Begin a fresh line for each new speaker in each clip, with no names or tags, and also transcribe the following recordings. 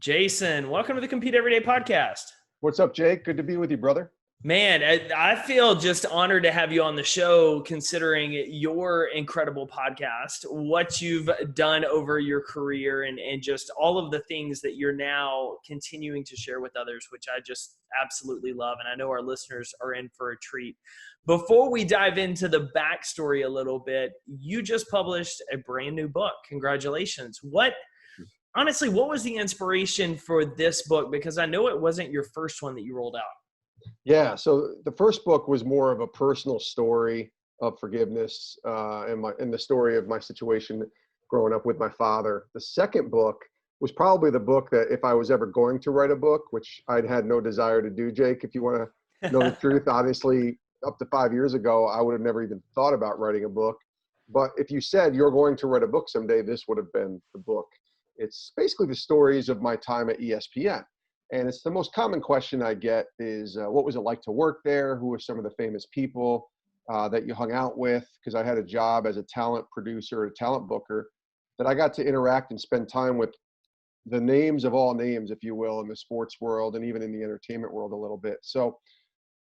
Jason, welcome to the Compete Everyday podcast.
What's up, Jake? Good to be with you, brother.
Man, I feel just honored to have you on the show, considering your incredible podcast, what you've done over your career, and just all of the things that you're now continuing to share with others, which I just absolutely love. And I know our listeners are in for a treat. Before we dive into the backstory a little bit, you just published a brand new book. Congratulations. Honestly, what was the inspiration for this book? Because I know it wasn't your first one that you rolled out.
Yeah, so the first book was more of a personal story of forgiveness and the story of my situation growing up with my father. The second book was probably the book that if I was ever going to write a book, which I'd had no desire to do, Jake, if you want to know the truth, obviously up to 5 years ago, I would have never even thought about writing a book. But if you said you're going to write a book someday, this would have been the book. It's basically the stories of my time at ESPN. And it's the most common question I get is, what was it like to work there? Who were some of the famous people that you hung out with? Because I had a job as a talent producer, a talent booker, that I got to interact and spend time with the names of all names, if you will, in the sports world and even in the entertainment world a little bit. So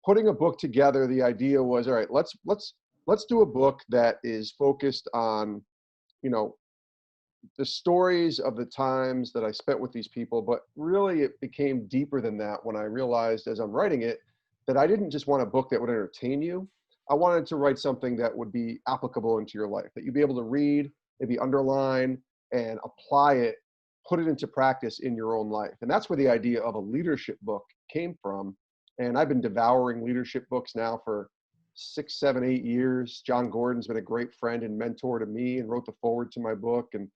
putting a book together, the idea was, all right, let's do a book that is focused on, the stories of the times that I spent with these people, but really it became deeper than that when I realized as I'm writing it that I didn't just want a book that would entertain you. I wanted to write something that would be applicable into your life, that you'd be able to read, maybe underline and apply it, put it into practice in your own life. And that's where the idea of a leadership book came from. And I've been devouring leadership books now for 6, 7, 8 years. John Gordon's been a great friend and mentor to me and wrote the foreword to my book. And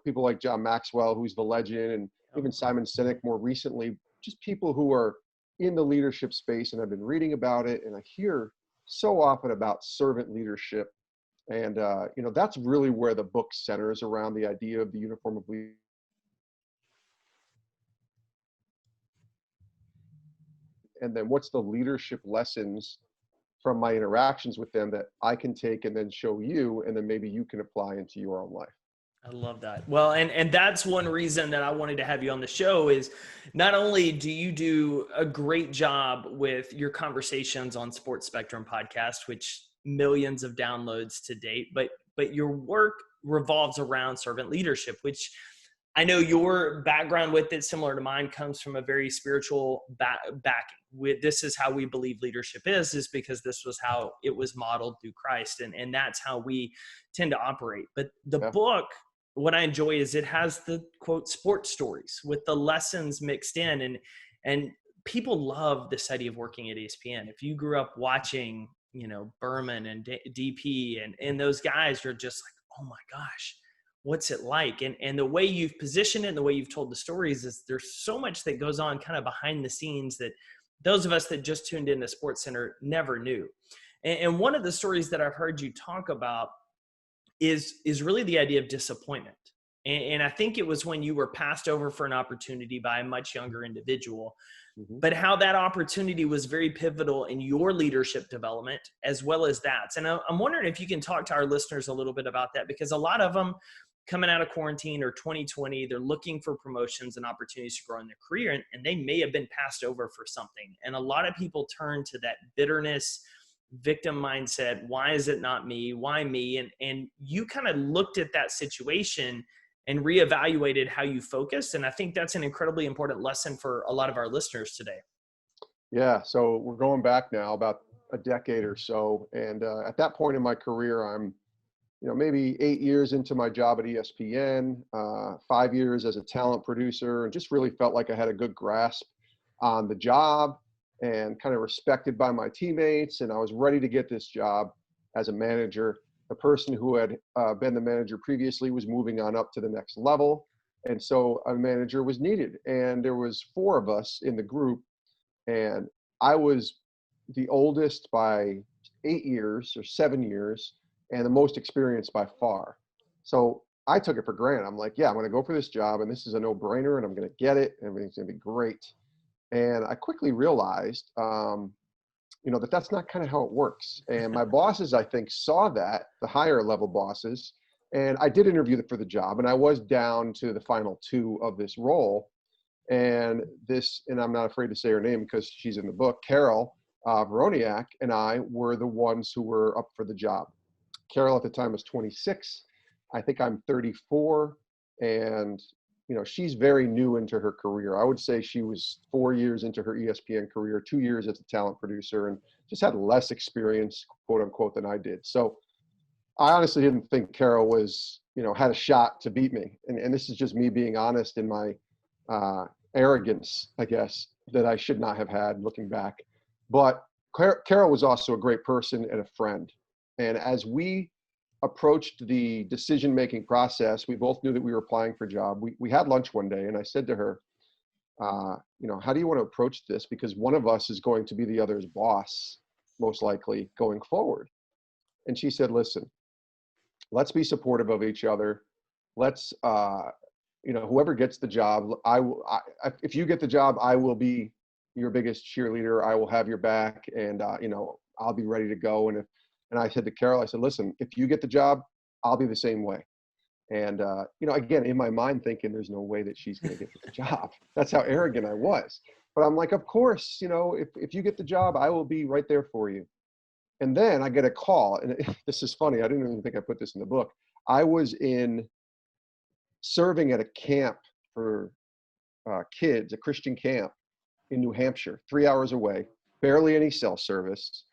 people like John Maxwell, who's the legend, and even Simon Sinek more recently, just people who are in the leadership space, and I've been reading about it, and I hear so often about servant leadership. And, that's really where the book centers around the idea of the uniform of leadership. And then what's the leadership lessons from my interactions with them that I can take and then show you, and then maybe you can apply into your own life.
I love that. Well, and that's one reason that I wanted to have you on the show is not only do you do a great job with your conversations on Sports Spectrum podcast, which millions of downloads to date, but your work revolves around servant leadership, which I know your background with it, similar to mine, comes from a very spiritual backing. This is how we believe leadership is because this was how it was modeled through Christ. And that's how we tend to operate. But the book, what I enjoy is it has the quote sports stories with the lessons mixed in, and people love this idea of working at ESPN. If you grew up watching, Berman and DP and those guys, you're just like, oh my gosh, what's it like? And the way you've positioned it and the way you've told the stories is there's so much that goes on kind of behind the scenes that those of us that just tuned into Sports Center never knew. And one of the stories that I've heard you talk about is really the idea of disappointment. And I think it was when you were passed over for an opportunity by a much younger individual, but how that opportunity was very pivotal in your leadership development as well as that. And I'm wondering if you can talk to our listeners a little bit about that, because a lot of them coming out of quarantine or 2020, they're looking for promotions and opportunities to grow in their career, and they may have been passed over for something. And a lot of people turn to that bitterness, victim mindset. Why is it not me? Why me? And you kind of looked at that situation and reevaluated how you focus. And I think that's an incredibly important lesson for a lot of our listeners today.
Yeah. So we're going back now about a decade or so. And at that point in my career, I'm, maybe 8 years into my job at ESPN, 5 years as a talent producer, and just really felt like I had a good grasp on the job and kind of respected by my teammates. And I was ready to get this job as a manager. The person who had been the manager previously was moving on up to the next level. And so a manager was needed. And there was 4 of us in the group. And I was the oldest by 8 years or 7 years and the most experienced by far. So I took it for granted. I'm like, yeah, I'm going to go for this job and this is a no-brainer and I'm going to get it and everything's going to be great. And I quickly realized, that that's not kind of how it works. And my bosses, I think, saw that, the higher level bosses, and I did interview for the job, and I was down to the final 2 of this role. And I'm not afraid to say her name because she's in the book, Carol Veroniak and I were the ones who were up for the job. Carol at the time was 26. I think I'm 34. And, she's very new into her career. I would say she was 4 years into her ESPN career, 2 years as a talent producer, and just had less experience, quote unquote, than I did. So I honestly didn't think Carol was, had a shot to beat me. And this is just me being honest in my arrogance, I guess, that I should not have had looking back. But Carol was also a great person and a friend. And as we approached the decision-making process, we both knew that we were applying for a job. We had lunch one day, and I said to her, how do you want to approach this? Because one of us is going to be the other's boss, most likely, going forward. And she said, listen, let's be supportive of each other. Let's, whoever gets the job, if you get the job, I will be your biggest cheerleader. I will have your back, and, I'll be ready to go. And I said to Carol, I said, listen, if you get the job, I'll be the same way. And, again, in my mind thinking there's no way that she's going to get the job. That's how arrogant I was. But I'm like, of course, if you get the job, I will be right there for you. And then I get a call, and this is funny. I didn't even think I put this in the book. I was serving at a camp for kids, a Christian camp in New Hampshire, 3 hours away, barely any cell service,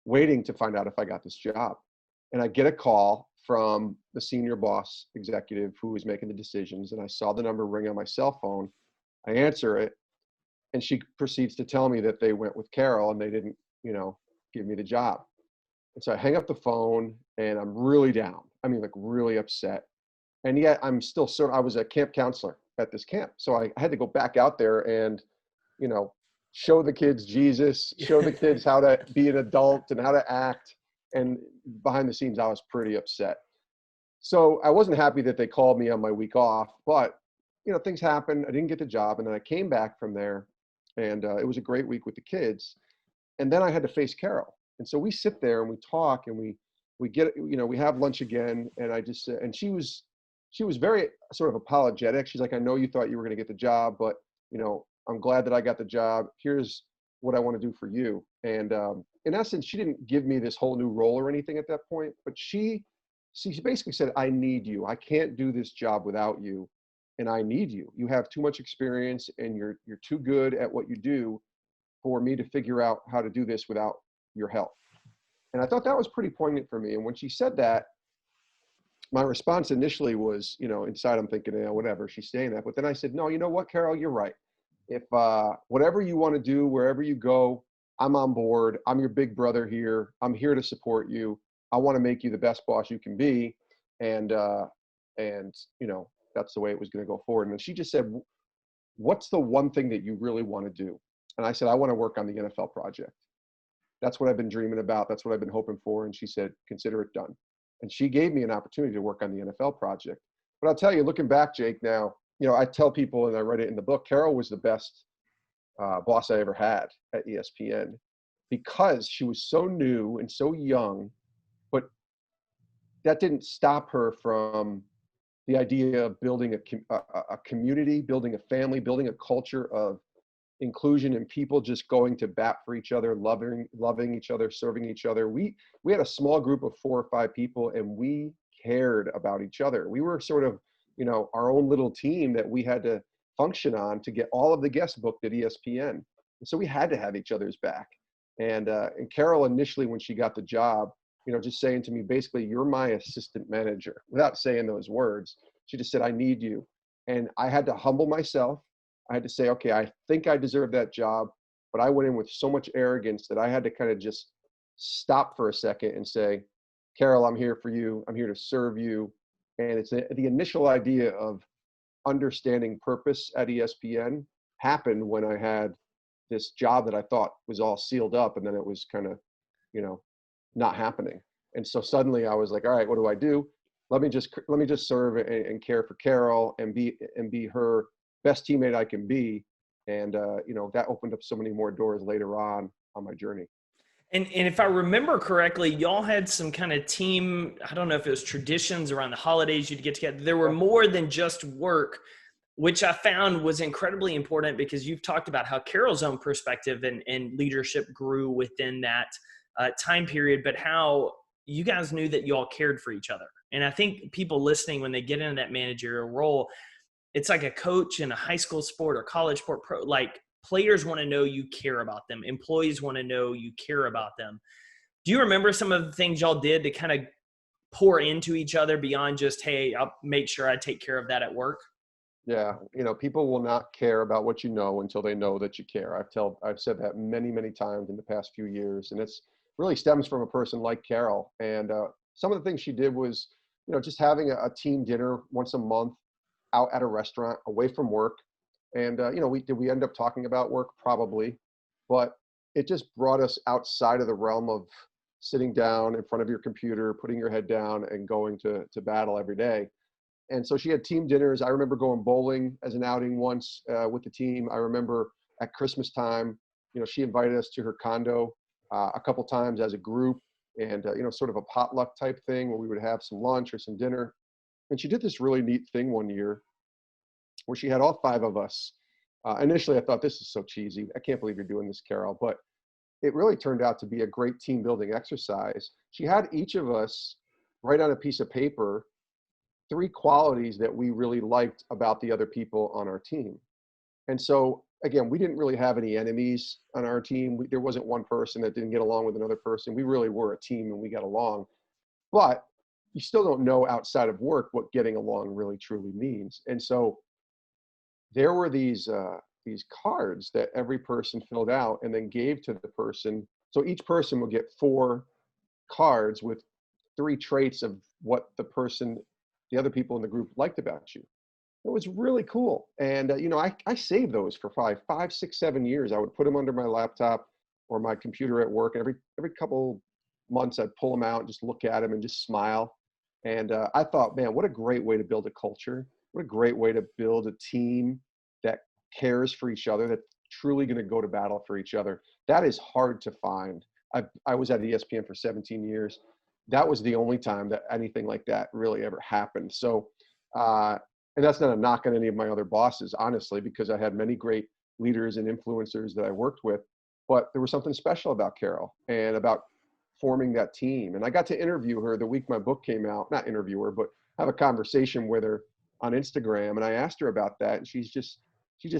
waiting to find out if I got this job. And I get a call from the senior boss executive who was making the decisions, and I saw the number ring on my cell phone. I answer it, and she proceeds to tell me that they went with Carol and they didn't, give me the job. And so I hang up the phone, and I'm really down. I mean, like really upset. And yet I'm still I was a camp counselor at this camp. So I had to go back out there and, show the kids Jesus, show the kids how to be an adult and how to act. And behind the scenes, I was pretty upset. So I wasn't happy that they called me on my week off, but, things happened. I didn't get the job. And then I came back from there, and it was a great week with the kids. And then I had to face Carol. And so we sit there and we talk, and we get, we have lunch again. And I just, and she was very sort of apologetic. She's like, I know you thought you were going to get the job, but, I'm glad that I got the job. Here's what I want to do for you. And in essence, she didn't give me this whole new role or anything at that point, but she basically said, I need you. I can't do this job without you. And I need you. You have too much experience, and you're too good at what you do for me to figure out how to do this without your help. And I thought that was pretty poignant for me. And when she said that, my response initially was, inside I'm thinking, whatever, she's saying that. But then I said, no, you know what, Carol, you're right. If whatever you want to do, wherever you go, I'm on board. I'm your big brother here. I'm here to support you. I want to make you the best boss you can be. And that's the way it was going to go forward. And she just said, what's the one thing that you really want to do? And I said, I want to work on the NFL project. That's what I've been dreaming about. That's what I've been hoping for. And she said, consider it done. And she gave me an opportunity to work on the NFL project. But I'll tell you, looking back, Jake, now, I tell people, and I write it in the book, Carol was the best boss I ever had at ESPN, because she was so new and so young, but that didn't stop her from the idea of building a community, building a family, building a culture of inclusion and people just going to bat for each other, loving each other, serving each other. We had a small group of 4 or 5 people, and we cared about each other. We were sort of, our own little team that we had to function on to get all of the guests booked at ESPN. And so we had to have each other's back. And Carol initially, when she got the job, just saying to me, basically, you're my assistant manager, without saying those words. She just said, I need you. And I had to humble myself. I had to say, okay, I think I deserve that job, but I went in with so much arrogance that I had to kind of just stop for a second and say, Carol, I'm here for you. I'm here to serve you. And it's the initial idea of understanding purpose at ESPN happened when I had this job that I thought was all sealed up, and then it was kind of, not happening. And so suddenly I was like, all right, what do I do? Let me just serve and care for Carol and be her best teammate I can be. And, that opened up so many more doors later on my journey.
And if I remember correctly, y'all had some kind of team, I don't know if it was traditions around the holidays you'd get together. There were more than just work. which I found was incredibly important because you've talked about how Carol's own perspective and leadership grew within that time period, but how you guys knew that you all cared for each other. And I think people listening, when they get into that managerial role, it's like a coach in a high school sport or college sport like players want to know you care about them. Employees want to know you care about them. Do you remember some of the things y'all did to kind of pour into each other beyond just, hey, I'll make sure I take care of that at work?
Yeah, people will not care about what you know until they know that you care. I've said that many, many times in the past few years, and it's really stems from a person like Carol. And some of the things she did was, just having a team dinner once a month out at a restaurant away from work. And we end up talking about work? Probably, but it just brought us outside of the realm of sitting down in front of your computer, putting your head down, and going to battle every day. And so she had team dinners. I remember going bowling as an outing once with the team. I remember at Christmas time, she invited us to her condo a couple times as a group, and sort of a potluck type thing where we would have some lunch or some dinner. And she did this really neat thing one year where she had all five of us. Initially, I thought, this is so cheesy. I can't believe you're doing this, Carol. But it really turned out to be a great team building exercise. She had each of us write on a piece of paper 3 qualities that we really liked about the other people on our team. And so, again, we didn't really have any enemies on our team. There wasn't one person that didn't get along with another person. We really were a team and we got along. But you still don't know outside of work what getting along really truly means. And so there were these cards that every person filled out and then gave to the person. So each person would get 4 cards with 3 traits of what the other people in the group liked about you. It was really cool. And, I saved those for probably 5, 6, 7 years. I would put them under my laptop or my computer at work. And every couple months, I'd pull them out and just look at them and just smile. And I thought, man, what a great way to build a culture. What a great way to build a team that cares for each other, that's truly going to go to battle for each other. That is hard to find. I was at ESPN for 17 years. That was the only time that anything like that really ever happened. So, and that's not a knock on any of my other bosses, honestly, because I had many great leaders and influencers that I worked with, but there was something special about Carol and about forming that team. And I got to interview her the week my book came out, not interview her, but have a conversation with her on Instagram. And I asked her about that. And she just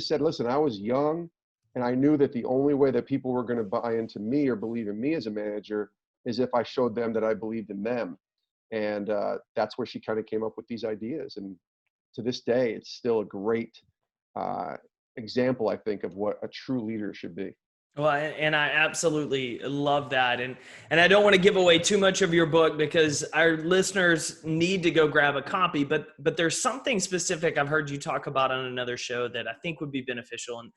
said, listen, I was young and I knew that the only way that people were going to buy into me or believe in me as a manager is if I showed them that I believed in them. And that's where she kind of came up with these ideas. And to this day, it's still a great example, I think, of what a true leader should be.
Well, and I absolutely love that. And I don't want to give away too much of your book because our listeners need to go grab a copy, but there's something specific I've heard you talk about on another show that I think would be beneficial. And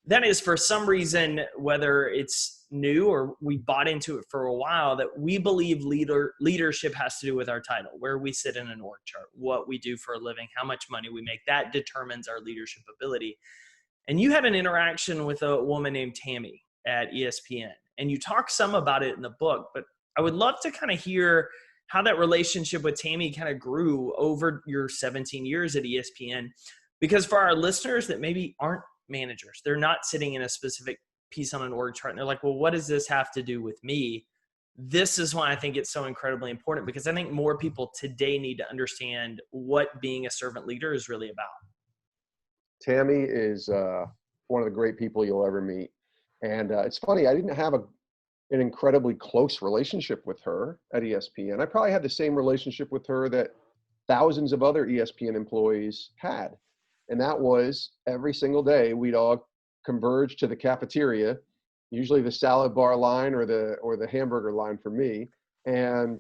that is, for some reason, whether it's new or we bought into it for a while, that we believe leadership has to do with our title, where we sit in an org chart, what we do for a living, how much money we make. That determines our leadership ability. And you had an interaction with a woman named Tammy at ESPN, and you talk some about it in the book, but I would love to kind of hear how that relationship with Tammy kind of grew over your 17 years at ESPN, because for our listeners that maybe aren't managers, they're not sitting in a specific piece on an org chart and they're like, well, what does this have to do with me? This is why I think it's so incredibly important, because I think more people today need to understand what being a servant leader is really about.
Tammy is one of the great people you'll ever meet. And it's funny, I didn't have an incredibly close relationship with her at ESPN. I probably had the same relationship with her that thousands of other ESPN employees had. And that was every single day we'd all converge to the cafeteria, usually the salad bar line or the hamburger line for me. And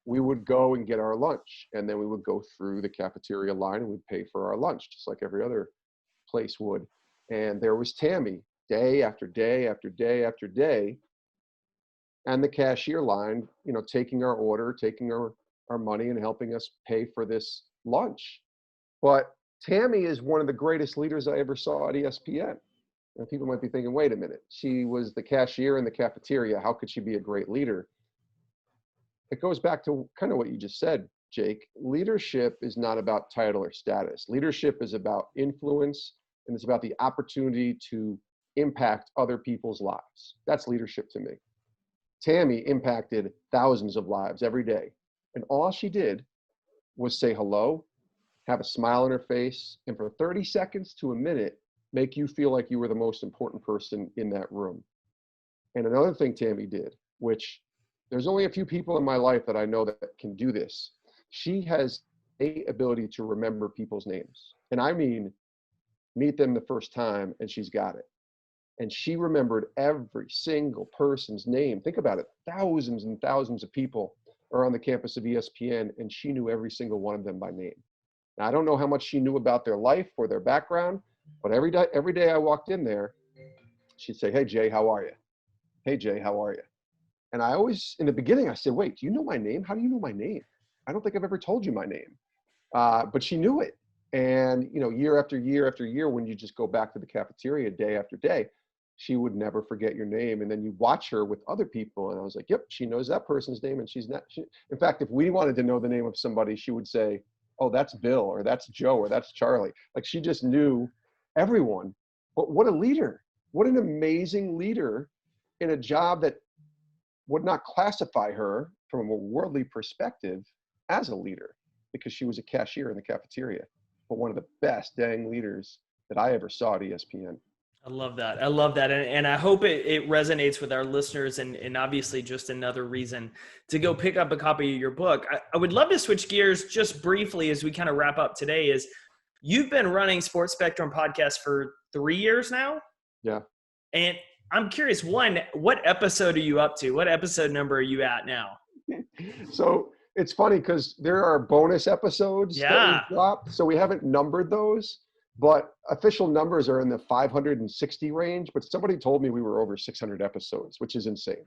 we would go and get our lunch. And then we would go through the cafeteria line and we'd pay for our lunch, just like every other place would. And there was Tammy, day after day after day after day, and the cashier line, taking our order, taking our money and helping us pay for this lunch. But Tammy is one of the greatest leaders I ever saw at ESPN. And people might be thinking, wait a minute, she was the cashier in the cafeteria. How could she be a great leader? It goes back to kind of what you just said. Jake, leadership is not about title or status. Leadership is about influence, and it's about the opportunity to impact other people's lives. That's leadership to me. Tammy impacted thousands of lives every day. And all she did was say hello, have a smile on her face, and for 30 seconds to a minute, make you feel like you were the most important person in that room. And another thing Tammy did, which there's only a few people in my life that I know that can do this. She has a ability to remember people's names. And I mean, meet them the first time and she's got it. And she remembered every single person's name. Think about it. Thousands and thousands of people are on the campus of ESPN, and she knew every single one of them by name. Now, I don't know how much she knew about their life or their background, but every day I walked in there, she'd say, "Hey, Jay, how are you? Hey, Jay, how are you?" And I always, in the beginning, I said, "Wait, do you know my name? How do you know my name? I don't think I've ever told you my name." But she knew it. And, year after year after year, when you just go back to the cafeteria day after day, she would never forget your name. And then you watch her with other people. And I was like, yep, she knows that person's name. And she's not, in fact, if we wanted to know the name of somebody, she would say, "Oh, that's Bill," or "That's Joe," or "That's Charlie." Like, she just knew everyone. But what a leader. What an amazing leader in a job that would not classify her from a worldly perspective as a leader, because she was a cashier in the cafeteria, but one of the best dang leaders that I ever saw at ESPN.
I love that. I love that. And I hope it resonates with our listeners, and obviously just another reason to go pick up a copy of your book. I would love to switch gears just briefly as we kind of wrap up today. Is you've been running Sports Spectrum podcast for 3 years now?
Yeah.
And I'm curious, one, what episode are you up to? What episode number are you at now?
So it's funny because there are bonus episodes that we've dropped. So we haven't numbered those, but official numbers are in the 560 range. But somebody told me we were over 600 episodes, which is insane.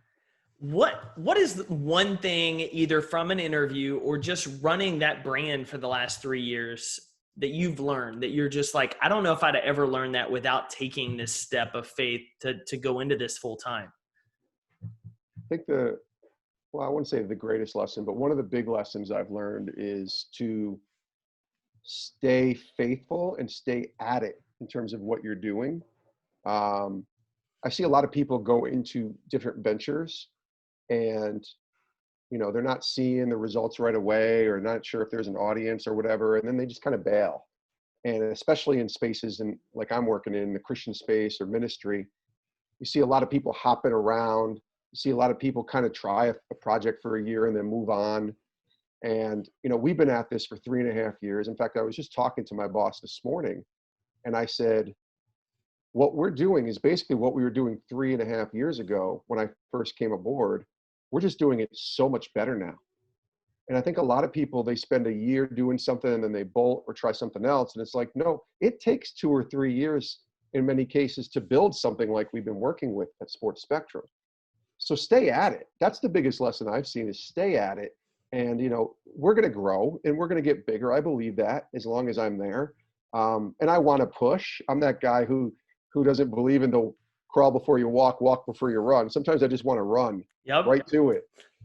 What is one thing, either from an interview or just running that brand for the last 3 years, that you've learned that you're just like, I don't know if I'd ever learned that without taking this step of faith to go into this full time?
I think I wouldn't say the greatest lesson, but one of the big lessons I've learned is to stay faithful and stay at it in terms of what you're doing. I see a lot of people go into different ventures and, they're not seeing the results right away, or not sure if there's an audience or whatever. And then they just kind of bail. And especially in spaces like I'm working in the Christian space or ministry, you see a lot of people hopping around. You see a lot of people kind of try a project for a year and then move on. And, we've been at this for 3.5 years. In fact, I was just talking to my boss this morning, and I said, what we're doing is basically what we were doing 3.5 years ago when I first came aboard. We're just doing it so much better now. And I think a lot of people, they spend a year doing something and then they bolt or try something else. And it's like, no, it takes 2 or 3 years in many cases to build something like we've been working with at Sports Spectrum. So stay at it. That's the biggest lesson I've seen, is stay at it. And, we're going to grow and we're going to get bigger. I believe that, as long as I'm there. And I want to push. I'm that guy who doesn't believe in the crawl before you walk before you run. Sometimes I just want to run right to it.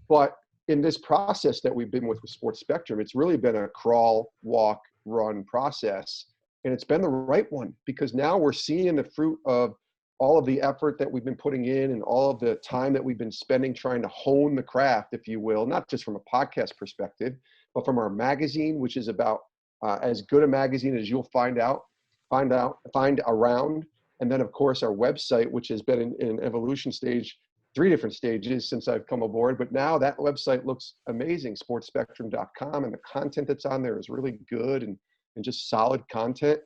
But in this process that we've been with Sports Spectrum, it's really been a crawl, walk, run process. And it's been the right one, because now we're seeing the fruit of all of the effort that we've been putting in and all of the time that we've been spending trying to hone the craft, if you will, not just from a podcast perspective, but from our magazine, which is about as good a magazine as you'll find around. And then, of course, our website, which has been in an evolution stage, 3 different stages since I've come aboard. But now that website looks amazing, sportspectrum.com, and the content that's on there is really good and just solid content.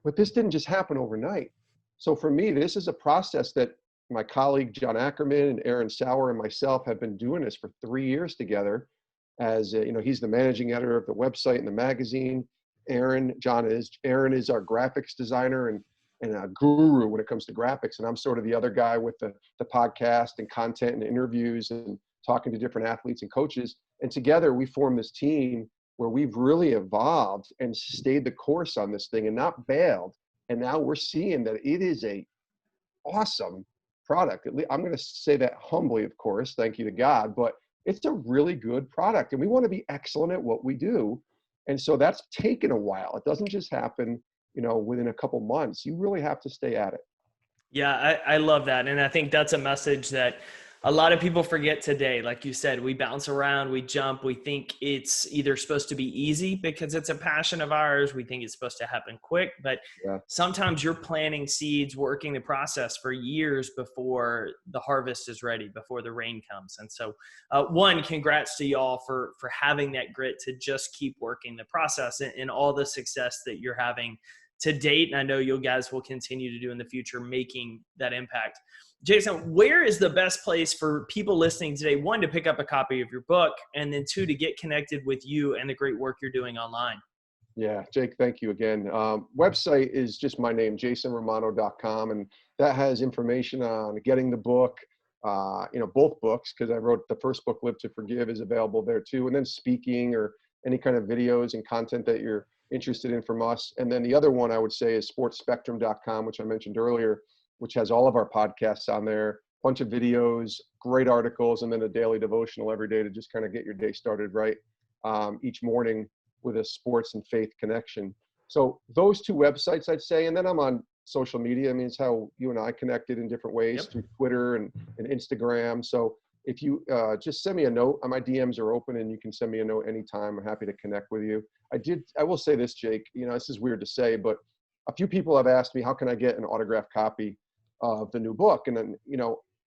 But this didn't just happen overnight. So for me, this is a process that my colleague John Ackerman and Aaron Sauer and myself have been doing this for 3 years together. As he's the managing editor of the website and the magazine. Aaron is our graphics designer and a guru when it comes to graphics. And I'm sort of the other guy with the podcast and content and interviews and talking to different athletes and coaches. And together we form this team where we've really evolved and stayed the course on this thing and not bailed. And now we're seeing that it is a awesome product. I'm going to say that humbly, of course, thank you to God, but it's a really good product, and we want to be excellent at what we do. And so that's taken a while. It doesn't just happen, within a couple months. You really have to stay at it.
Yeah, I love that. And I think that's a message that a lot of people forget today. Like you said, we bounce around, we jump, we think it's either supposed to be easy because it's a passion of ours. We think it's supposed to happen quick, but
Yeah.
sometimes you're planting seeds, working the process for years before the harvest is ready, before the rain comes. And so one, congrats to y'all for having that grit to just keep working the process and all the success that you're having to date. And I know you guys will continue to do in the future, making that impact. Jason, where is the best place for people listening today, one, to pick up a copy of your book, and then two, to get connected with you and the great work you're doing online?
Yeah, Jake, thank you again. Website is just my name, jasonromano.com, and that has information on getting the book, both books, because I wrote the first book, Live to Forgive, is available there too, and then speaking or any kind of videos and content that you're interested in from us. And then the other one I would say is sportspectrum.com, which I mentioned earlier, which has all of our podcasts on there, bunch of videos, great articles, and then a daily devotional every day to just kind of get your day started right each morning with a sports and faith connection. So those two websites, I'd say. And then I'm on social media. I mean, it's how you and I connected in different ways through Twitter and Instagram. So if you just send me a note, my DMs are open and you can send me a note anytime. I'm happy to connect with you. I will say this, Jake, this is weird to say, but a few people have asked me, how can I get an autographed copy of the new book? And then,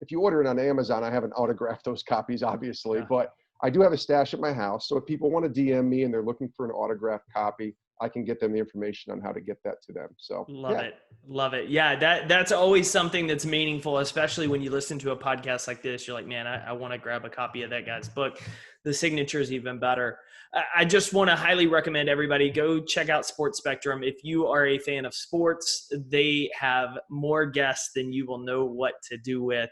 if you order it on Amazon, I haven't autographed those copies, obviously, but I do have a stash at my house. So if people want to DM me and they're looking for an autographed copy, I can get them the information on how to get that to them. So
Love it. Yeah. That's always something that's meaningful, especially when you listen to a podcast like this. You're like, man, I want to grab a copy of that guy's book. The signature is even better. I just want to highly recommend everybody go check out Sports Spectrum. If you are a fan of sports, they have more guests than you will know what to do with.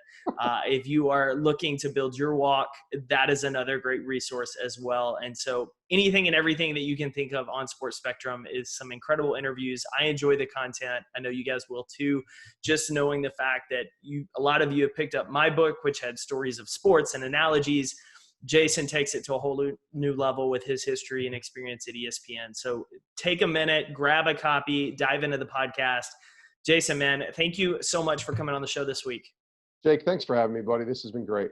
If you are looking to build your walk, that is another great resource as well. And so anything and everything that you can think of on Sports Spectrum is some incredible interviews. I enjoy the content. I know you guys will too. Just knowing the fact that a lot of you have picked up my book, which had stories of sports and analogies. Jason takes it to a whole new level with his history and experience at ESPN. So take a minute, grab a copy, dive into the podcast. Jason, man, thank you so much for coming on the show this week.
Jake, thanks for having me, buddy. This has been great.